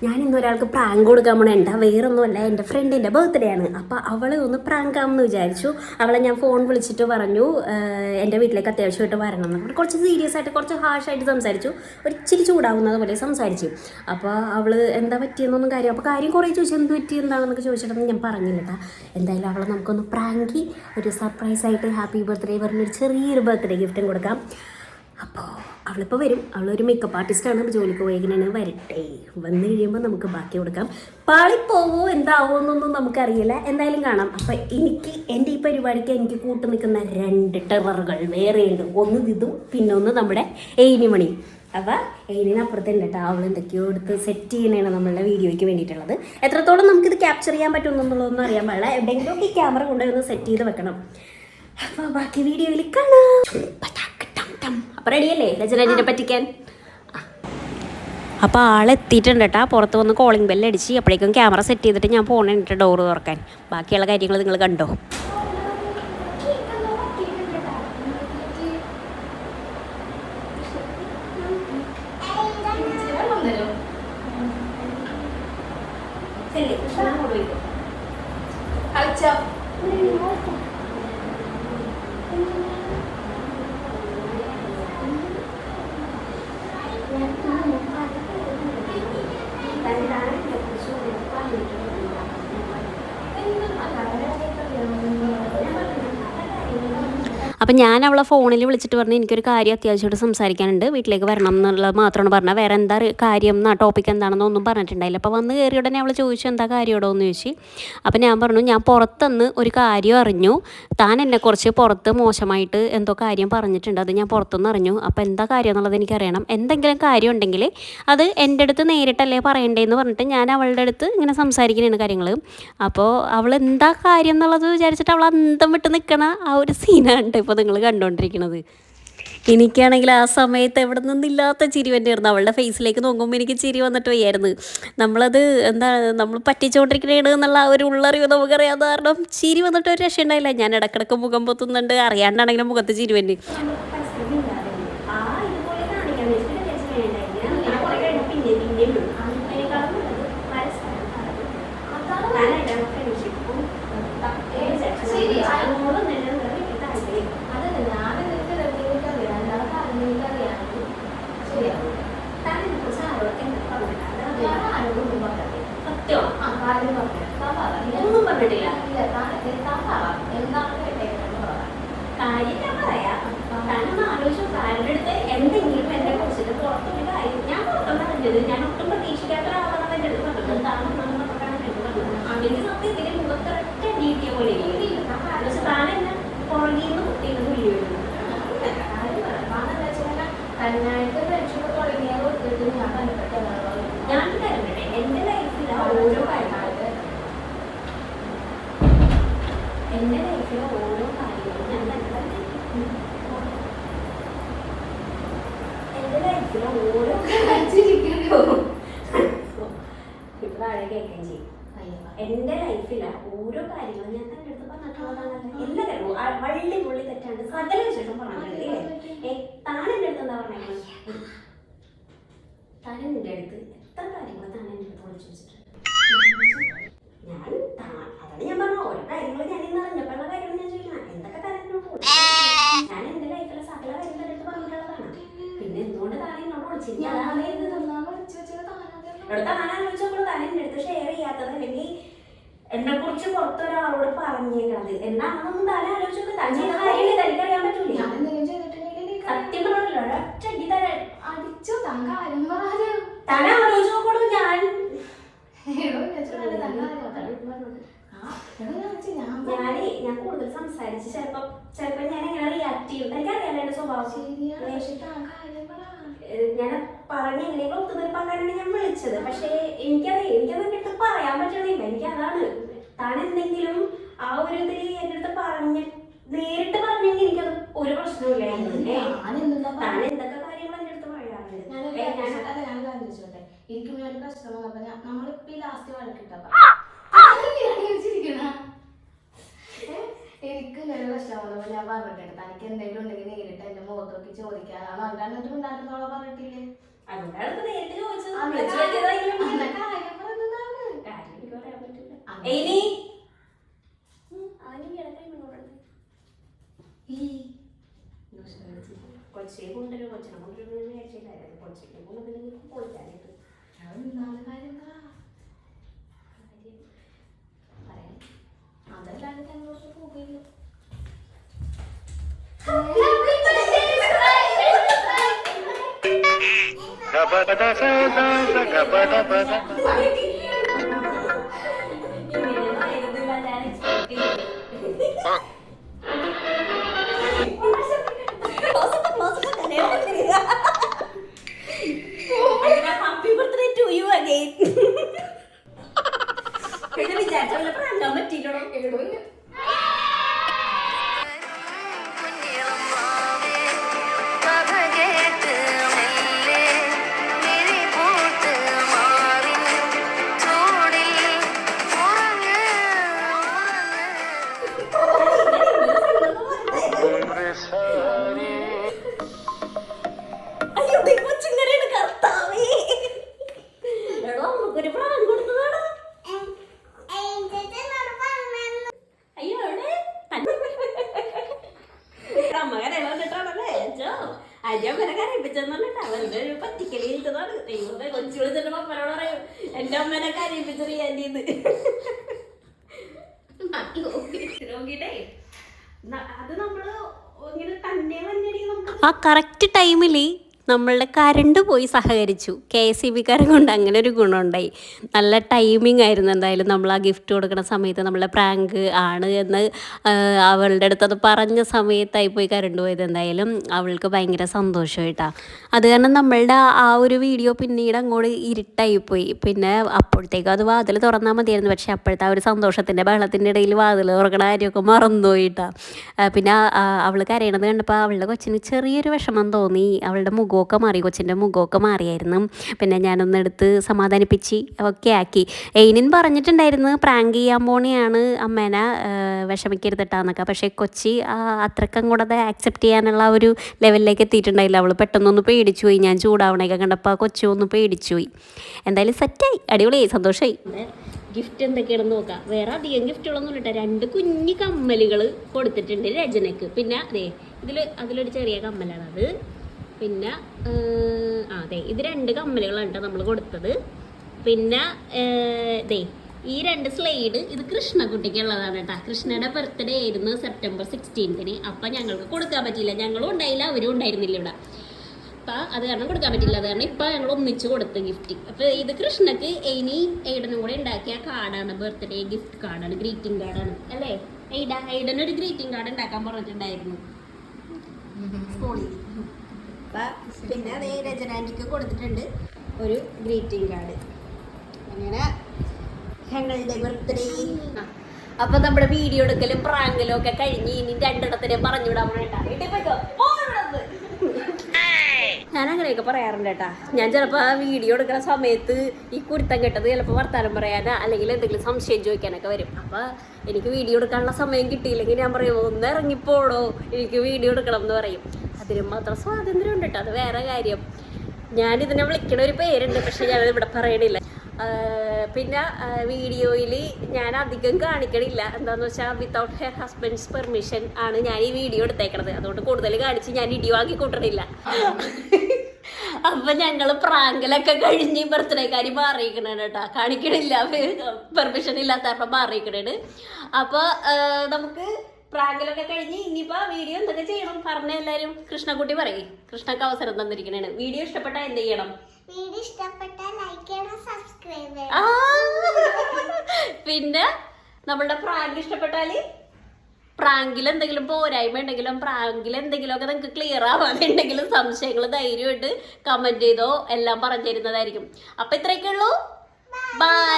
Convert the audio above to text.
ഞാൻ ഇന്നൊരാൾക്ക് പ്രാങ്ക് കൊടുക്കാൻ പോണേണ്ട, വേറൊന്നുമല്ല, എൻ്റെ ഫ്രണ്ടിൻ്റെ ബർത്ത്ഡേ ആണ്. അപ്പോൾ അവളെ ഒന്ന് പ്രാങ്കാമെന്ന് വിചാരിച്ചു. അവളെ ഞാൻ ഫോൺ വിളിച്ചിട്ട് പറഞ്ഞു എൻ്റെ വീട്ടിലേക്ക് അത്യാവശ്യമായിട്ട് വരണം എന്ന്. കുറച്ച് സീരിയസ് ആയിട്ട് കുറച്ച് ഹാർഷായിട്ട് സംസാരിച്ചു, ഒരു ഇച്ചിരി ചൂടാവുന്നത് പോലെ സംസാരിച്ചു. അപ്പോൾ അവൾ എന്താ പറ്റിയെന്നൊന്നും കാര്യം, അപ്പോൾ കാര്യം കുറേ ചോദിച്ചു, എന്ത് പറ്റി എന്താണെന്നൊക്കെ ചോദിച്ചിട്ടൊന്നും ഞാൻ പറഞ്ഞില്ല കേട്ടോ. എന്തായാലും അവളെ നമുക്കൊന്ന് പ്രാങ്കി ഒരു സർപ്രൈസായിട്ട് ഹാപ്പി ബർത്ത്ഡേ പറഞ്ഞൊരു ചെറിയൊരു ബർത്ത്ഡേ ഗിഫ്റ്റും കൊടുക്കാം. അപ്പോൾ അവളിപ്പോൾ വരും. അവളൊരു മേക്കപ്പ് ആർട്ടിസ്റ്റാണ്, ജോലിക്ക് പോയിങ്ങനെ വരട്ടെ. വന്നു കഴിയുമ്പോൾ നമുക്ക് ബാക്കി കൊടുക്കാം. പാളിപ്പോവോ എന്താവോ എന്നൊന്നും നമുക്കറിയില്ല, എന്തായാലും കാണാം. അപ്പം എൻ്റെ ഈ പരിപാടിക്ക് എനിക്ക് കൂട്ടു നിൽക്കുന്ന 2 ടെററുകൾ വേറെയുണ്ട്. ഒന്ന് ഇതും പിന്നെ ഒന്ന് നമ്മുടെ ഏനിമണി. അപ്പോൾ ഏനിനപ്പുറത്തുണ്ട് കേട്ടോ. അവൾ എന്തൊക്കെയോ എടുത്ത് സെറ്റ് ചെയ്യണതാണ് നമ്മളുടെ വീഡിയോയ്ക്ക് വേണ്ടിയിട്ടുള്ളത്. എത്രത്തോളം നമുക്കിത് ക്യാപ്ചർ ചെയ്യാൻ പറ്റുമെന്നുള്ളതൊന്നും അറിയാൻ പാടില്ല. എവിടെയെങ്കിലും ഈ ക്യാമറ കൊണ്ടുപോയി ഒന്ന് സെറ്റ് ചെയ്ത് വെക്കണം. അപ്പോൾ ബാക്കി വീഡിയോയിൽ കാണാം. അപ്പോൾ റെഡിയല്ലേ രചനനെ പറ്റിക്കാൻ? അപ്പോൾ ആളെത്തിയിട്ടുണ്ട് കേട്ടോ. പുറത്ത് വന്ന് കോളിംഗ് ബെല്ലടിച്ച് അപ്പോഴേക്കും ക്യാമറ സെറ്റ് ചെയ്തിട്ട് ഞാൻ പോകണിട്ട് ഡോറ് തുറക്കാൻ. ബാക്കിയുള്ള കാര്യങ്ങൾ നിങ്ങൾ കണ്ടോ. അപ്പം ഞാൻ അവളെ ഫോണിൽ വിളിച്ചിട്ട് പറഞ്ഞു എനിക്കൊരു കാര്യം അത്യാവശ്യമായിട്ട് സംസാരിക്കാനുണ്ട്, വീട്ടിലേക്ക് വരണം എന്നുള്ളത് മാത്രമാണ് പറഞ്ഞത്. വേറെ എന്താ കാര്യം ടോപ്പിക് എന്താണെന്നൊന്നും പറഞ്ഞിട്ടുണ്ടായില്ല. അപ്പോൾ വന്ന് കയറിയ ഉടനെ അവൾ ചോദിച്ചു എന്താ കാര്യമാണോ എന്ന് ചോദിച്ചു. അപ്പം ഞാൻ പറഞ്ഞു ഞാൻ പുറത്തുനിന്ന് ഒരു കാര്യം അറിഞ്ഞു, താൻ എന്നെക്കുറിച്ച് പുറത്ത് മോശമായിട്ട് എന്തോ കാര്യം പറഞ്ഞിട്ടുണ്ട്, അത് ഞാൻ പുറത്തുനിന്ന് അറിഞ്ഞു. അപ്പോൾ എന്താ കാര്യം എന്നുള്ളത് എനിക്കറിയണം, എന്തെങ്കിലും കാര്യം ഉണ്ടെങ്കിൽ അത് എൻ്റെ അടുത്ത് നേരിട്ടല്ലേ പറയണ്ടേന്ന് പറഞ്ഞിട്ട് ഞാൻ അവളുടെ അടുത്ത് ഇങ്ങനെ സംസാരിക്കുന്നതാണ് കാര്യങ്ങൾ. അപ്പോൾ അവൾ എന്താ കാര്യം എന്നുള്ളത് വിചാരിച്ചിട്ട് അവൾ അന്തം വിട്ട് നിൽക്കണ ആ ഒരു സീനാണ് ഇപ്പോൾ നിങ്ങൾ കണ്ടുകൊണ്ടിരിക്കുന്നത്. എനിക്കാണെങ്കിൽ ആ സമയത്ത് എവിടെ നിന്നില്ലാത്ത ചിരി തന്നെയായിരുന്നു. അവളുടെ ഫേസിലേക്ക് നോക്കുമ്പോൾ എനിക്ക് ചിരി വന്നിട്ട് വയ്യായിരുന്നു. നമ്മളത് എന്താ നമ്മൾ പറ്റിച്ചുകൊണ്ടിരിക്കണേണ് എന്നുള്ള ഒരു ഉള്ളറിവ് നമുക്കറിയാതെ കാരണം ചിരി വന്നിട്ട് ഒരു രക്ഷ ഉണ്ടായില്ല. ഞാൻ ഇടക്കിടക്ക് മുഖം പൊത്തുന്നുണ്ട്, അറിയാണ്ടാണെങ്കിലും മുഖത്ത് ചിരി വന്നു. ഒന്നും പറഞ്ഞിട്ടില്ല. കാര്യം ഞാൻ പറയാം. താനൊന്ന് ആലോചിച്ചു, താരുടെ അടുത്ത് എന്തെങ്കിലും എന്നെ കുറിച്ചിട്ട് പുറത്തൊരു കാര്യം ഞാൻ പുറത്തൊന്നും പറഞ്ഞത്, ഞാൻ ഒട്ടും പ്രതീക്ഷിക്കാത്ത ഒരാളാണ് എൻ്റെ അടുത്ത് പറഞ്ഞത്. താനെന്നാണ് പറഞ്ഞാണ് എനിക്ക് പറഞ്ഞത്. എനിക്ക് സത്യത്തിൽ മുഖത്തൊരൊറ്റ ഡീറ്റിയ പോലെ പക്ഷെ താനെന്നെ പുറകിൽ നിന്ന് കുട്ടിയെന്ന് വീഴുന്നു. തന്നായിട്ട് ഫ്രണ്ട്ഷിപ്പ് തുടങ്ങിയ ഞാൻ തരുന്നുണ്ട് എൻ്റെ ലൈഫിലെ ഓരോ കാര്യങ്ങളും എൻ്റെ ലൈഫിലെ ഓരോ കാര്യങ്ങളും ഞാൻ തന്നെ എൻ്റെ ലൈഫിലെ ഓരോ ഇപ്പൊ താഴെ കേൾക്കുകയും ചെയ്യും. എൻ്റെ ലൈഫിലെ ഓരോ കാര്യങ്ങളും ഞാൻ തന്നെ എടുത്ത് പറഞ്ഞിട്ടുള്ളതാണ്. എല്ലാ കാര്യവും വള്ളി പുള്ളി തെറ്റാണ്ട് സകല വിശേഷം പറഞ്ഞിട്ടുണ്ട്. താൻ എൻ്റെ അടുത്ത് എന്താ പറഞ്ഞത്? താൻ എൻ്റെ അടുത്ത് എത്ര കാര്യങ്ങൾ താൻ എൻ്റെ അടുത്ത് വിളിച്ചു വെച്ചിട്ടുണ്ട്. അതാണ് ഞാൻ പറഞ്ഞ ഓരോ കാര്യങ്ങൾ ഞാൻ ഇന്ന് അറിഞ്ഞപ്പോഴുള്ള കാര്യങ്ങൾ ഞാൻ ചോദിക്കണം. എന്തൊക്കെ കാര്യങ്ങളോട് ഞാൻ എൻ്റെ ലൈഫിലെ സകല കാര്യം തന്നെ എടുത്ത് പറഞ്ഞിട്ടുള്ളതാണ്. പിന്നെ എന്തുകൊണ്ട് താൻ എന്നോട് വിളിച്ചിരിക്കും? താനാലോചിച്ചപ്പോൾ താൻ എൻ്റെ അടുത്ത് ഷെയർ ചെയ്യാത്തത് അല്ലെങ്കിൽ എന്നെ കുറിച്ച് പുറത്തൊരാളോട് പറഞ്ഞേക്കണത് എന്താണെന്നൊന്നും താൻ ആലോചിച്ചോക്കെ. താൻ ചെയ്ത കാര്യമില്ല, തനിക്കറിയാൻ പറ്റൂല. സത്യം പറഞ്ഞല്ലോ ഒറ്റടി തരാൻ അടിച്ചു. താൻ ആലോചിച്ച് നോക്കണു. ഞാൻ കൂടുതൽ സംസാരിച്ച് ചിലപ്പോ ഞാൻ എങ്ങനെ റിയാക്ട് ചെയ്യും എനിക്കറിയാലോ എന്റെ സ്വഭാവം. ഞാൻ പറഞ്ഞ എങ്ങനെയെങ്കിലും ഒത്തുതീർപ്പാക്കാനാണ് ഞാൻ വിളിച്ചത്. പക്ഷെ എനിക്കത് എടുത്ത് പറയാൻ പറ്റണില്ല. എനിക്ക് അതാണ്. താൻ എന്തെങ്കിലും ആ ഒരു ഇതിൽ എന്റെ അടുത്ത് നേരിട്ട് പറഞ്ഞെങ്കിൽ എനിക്കത് ഒരു പ്രശ്നമില്ലായിരുന്നു. താൻ എന്തൊക്കെ കാര്യങ്ങൾ എന്റെ അടുത്ത് പറയാറുണ്ട്. നമ്മളിപ്പോ ലാസ്റ്റ് വഴക്കിട്ടപ്പോ എനിക്ക് ഇങ്ങനെ പ്രശ്നമാകുമ്പോൾ ഞാൻ പറഞ്ഞിട്ടുണ്ട് തനിക്ക് എന്തെങ്കിലും ഉണ്ടെങ്കിൽ നേരിട്ട് എന്റെ മുഖത്ത് നോക്കി ചോദിക്കാനാണോ. അല്ലാണ്ട് ഉണ്ടായിരുന്നോളെ പറഞ്ഞിട്ടില്ലേ? അതുകൊണ്ടാണ് നേരിട്ട് ചോദിച്ചത്. കൊച്ചയെ കൊണ്ടുവരും കൊച്ചിനെ കൊണ്ടുവരുന്ന വിചാരിച്ചില്ലായിരുന്നു കൊച്ചയ്ക്ക് കൊണ്ടുവന്നില്ലെങ്കിൽ പൊളിക്കാനായിട്ട് അതല്ലാതെ ഞങ്ങളൊക്കെ പോകില്ല. Happy birthday to you again. വിചാരിച്ചോളെ പ്രാങ്കാൻ പറ്റിയിട്ടോ. എന്റെ അമ്മേനെ കരയിപ്പിച്ചത് ആന്റിന്ന് അത് നമ്മള് ഇങ്ങനെ തന്നെ തന്നെ ആ കറക്റ്റ് ടൈമിൽ നമ്മളുടെ കറണ്ട് പോയി സഹകരിച്ചു. KSEBക്കാരെ കൊണ്ട് അങ്ങനെ ഒരു ഗുണമുണ്ടായി. നല്ല ടൈമിംഗ് ആയിരുന്നു. എന്തായാലും നമ്മൾ ആ ഗിഫ്റ്റ് കൊടുക്കുന്ന സമയത്ത് നമ്മളെ പ്രാങ്ക് ആണ് എന്ന് അവളുടെ അടുത്ത് അത് പറഞ്ഞ സമയത്തായി പോയി കറണ്ട് പോയത്. എന്തായാലും അവൾക്ക് ഭയങ്കര സന്തോഷമായിട്ടാണ്. അത് കാരണം നമ്മളുടെ ആ ഒരു വീഡിയോ പിന്നീട് അങ്ങോട്ട് ഇരുട്ടായിപ്പോയി. പിന്നെ അപ്പോഴത്തേക്കും അത് വാതിൽ തുറന്നാൽ മതിയായിരുന്നു. പക്ഷേ അപ്പോഴത്തെ ആ ഒരു സന്തോഷത്തിൻ്റെ ബഹളത്തിൻ്റെ ഇടയിൽ വാതിൽ തുറക്കണ കാര്യമൊക്കെ മറന്നുപോയിട്ടാണ്. പിന്നെ അവൾ കരയണത് കണ്ടപ്പോൾ അവളുടെ കൊച്ചിന് ചെറിയൊരു വിഷമം തോന്നി. അവളുടെ മുഖമൊക്കെ മാറി, കൊച്ചിൻ്റെ മുഖമൊക്കെ മാറിയായിരുന്നു. പിന്നെ ഞാനൊന്നെടുത്ത് സമാധാനിപ്പിച്ച് ഒക്കെ ആക്കി. എയ്നിൻ പറഞ്ഞിട്ടുണ്ടായിരുന്നു പ്രാങ്ക് ചെയ്യാൻ പോണെയാണ് അമ്മേനെ വിഷമിക്കരുതിട്ടാന്നൊക്കെ. പക്ഷേ കൊച്ചി അത്രക്കും കൂടെ അത് ആക്സെപ്റ്റ് ചെയ്യാനുള്ള ഒരു ലെവലിലേക്ക് എത്തിയിട്ടുണ്ടായില്ല. അവൾ പെട്ടെന്നൊന്ന് പേടിച്ചു പോയി. ഞാൻ ചൂടാവണയൊക്കെ കണ്ടപ്പോൾ കൊച്ചു ഒന്ന് പേടിച്ചു പോയി. എന്തായാലും സെറ്റായി, അടിപൊളിയായി, സന്തോഷമായി. ഗിഫ്റ്റ് എന്തൊക്കെയാണെന്ന് നോക്കാം. വേറെ അധികം ഗിഫ്റ്റുകളൊന്നും ഇല്ല. 2 കുഞ്ഞു കമ്മലുകൾ കൊടുത്തിട്ടുണ്ട് രചനക്ക്. പിന്നെ അതിലൊരു ചെറിയ കമ്മലാണത്. പിന്നെ അതെ, ഇത് 2 കമ്മലുകളാണ് നമ്മൾ കൊടുത്തത്. പിന്നെ ഈ 2 സ്ലൈഡ് ഇത് കൃഷ്ണക്കുട്ടിക്കുള്ളതാണ് കേട്ടോ. കൃഷ്ണയുടെ ബർത്ത്ഡേ ആയിരുന്നു സെപ്റ്റംബർ 16-ന്. അപ്പം ഞങ്ങൾക്ക് കൊടുക്കാൻ പറ്റിയില്ല. ഞങ്ങളും ഉണ്ടായില്ല, അവരും ഉണ്ടായിരുന്നില്ല ഇവിടെ. അപ്പം അത് കാരണം കൊടുക്കാൻ പറ്റില്ല. അത് കാരണം ഇപ്പം ഞങ്ങൾ ഒന്നിച്ച് കൊടുത്ത ഗിഫ്റ്റ്. അപ്പോൾ ഇത് കൃഷ്ണക്ക് എയ്ഡനും കൂടെ ഉണ്ടാക്കിയ കാർഡാണ്, ബർത്ത്ഡേ ഗിഫ്റ്റ് കാർഡാണ്, ഗ്രീറ്റിംഗ് കാർഡാണ് അല്ലേ. എയ്ഡൻ ഒരു ഗ്രീറ്റിംഗ് കാർഡ് ഉണ്ടാക്കാൻ പറഞ്ഞിട്ടുണ്ടായിരുന്നു സ്കൂളിൽ. പിന്നെ അതേ രചനാൻറ്റിക്ക് കൊടുത്തിട്ടുണ്ട് ഒരു ഗ്രീറ്റിംഗ് കാർഡ്. അങ്ങനെ ഞങ്ങളുടെ ബർത്ത്ഡേ. അപ്പൊ നമ്മുടെ വീഡിയോ എടുക്കലും പ്രാങ്കലും ഒക്കെ കഴിഞ്ഞ് ഇനി 2 പറഞ്ഞു വിടാൻ വേണ്ടിട്ടാ. ഞാൻ അങ്ങനെയൊക്കെ പറയാറുണ്ട് കേട്ടാ. ഞാൻ ചിലപ്പോൾ ആ വീഡിയോ എടുക്കുന്ന സമയത്ത് ഈ കുരുത്തം കെട്ടത് ചിലപ്പോൾ വർത്താനം പറയാനാ അല്ലെങ്കിൽ എന്തെങ്കിലും സംശയം ചോദിക്കാനൊക്കെ വരും. അപ്പോൾ എനിക്ക് വീഡിയോ എടുക്കാനുള്ള സമയം കിട്ടിയില്ലെങ്കിൽ ഞാൻ പറയും ഒന്ന് ഇറങ്ങിപ്പോടോ, എനിക്ക് വീഡിയോ എടുക്കണം എന്ന് പറയും. അതിന് മാത്രം സ്വാതന്ത്ര്യം ഉണ്ട് കേട്ടോ, അത് വേറെ കാര്യം. ഞാനിതിനെ വിളിക്കണ ഒരു പേരുണ്ട്, പക്ഷെ ഞാനത് ഇവിടെ പറയണില്ല. പിന്നെ വീഡിയോയിൽ ഞാൻ അധികം കാണിക്കണില്ല. എന്താണെന്ന് വെച്ചാൽ വിത്തൗട്ട് ഹെർ ഹസ്ബൻഡ്സ് പെർമിഷൻ ആണ് ഞാൻ ഈ വീഡിയോ എടുത്തേക്കണത്. അതുകൊണ്ട് കൂടുതൽ കാണിച്ച് ഞാൻ ഇടി വാങ്ങി കൂട്ടണില്ല. അപ്പം ഞങ്ങൾ പ്രാങ്കലൊക്കെ കഴിഞ്ഞ് ബർത്ത്ഡേക്കാരി മാറിയിക്കണേ കേട്ടോ, കാണിക്കണില്ല, പെർമിഷൻ ഇല്ലാത്തപ്പോൾ മാറിയിക്കണേണ്. അപ്പോൾ നമുക്ക് പ്രാങ്കലൊക്കെ കഴിഞ്ഞ് ഇനിയിപ്പോൾ വീഡിയോ എന്തൊക്കെ ചെയ്യണം പറഞ്ഞ എല്ലാവരും കൃഷ്ണക്കുട്ടി പറയും. കൃഷ്ണക്ക് അവസരം തന്നിരിക്കണേണ്. വീഡിയോ ഇഷ്ടപ്പെട്ടാൽ എന്ത് ചെയ്യണം? വീഡിയോ ഇഷ്ടപ്പെട്ടാൽ ലൈക്ക് ചെയ്യണം, സബ്സ്ക്രൈബ് ചെയ്യണം. പിന്നെ നമ്മളുടെ പ്രാങ്ക് ഇഷ്ടപ്പെട്ടാൽ പ്രാങ്കിൽ എന്തെങ്കിലും പോരായ്മ ഉണ്ടെങ്കിലും പ്രാങ്കിൽ എന്തെങ്കിലുമൊക്കെ നിങ്ങൾക്ക് ക്ലിയർ ആവാനുണ്ടെങ്കിലും സംശയങ്ങൾ ധൈര്യമായിട്ട് കമൻറ്റ് ചെയ്തോ എല്ലാം പറഞ്ഞു തരുന്നതായിരിക്കും. അപ്പം ഇത്രയൊക്കെ ഉള്ളൂ. ബൈ.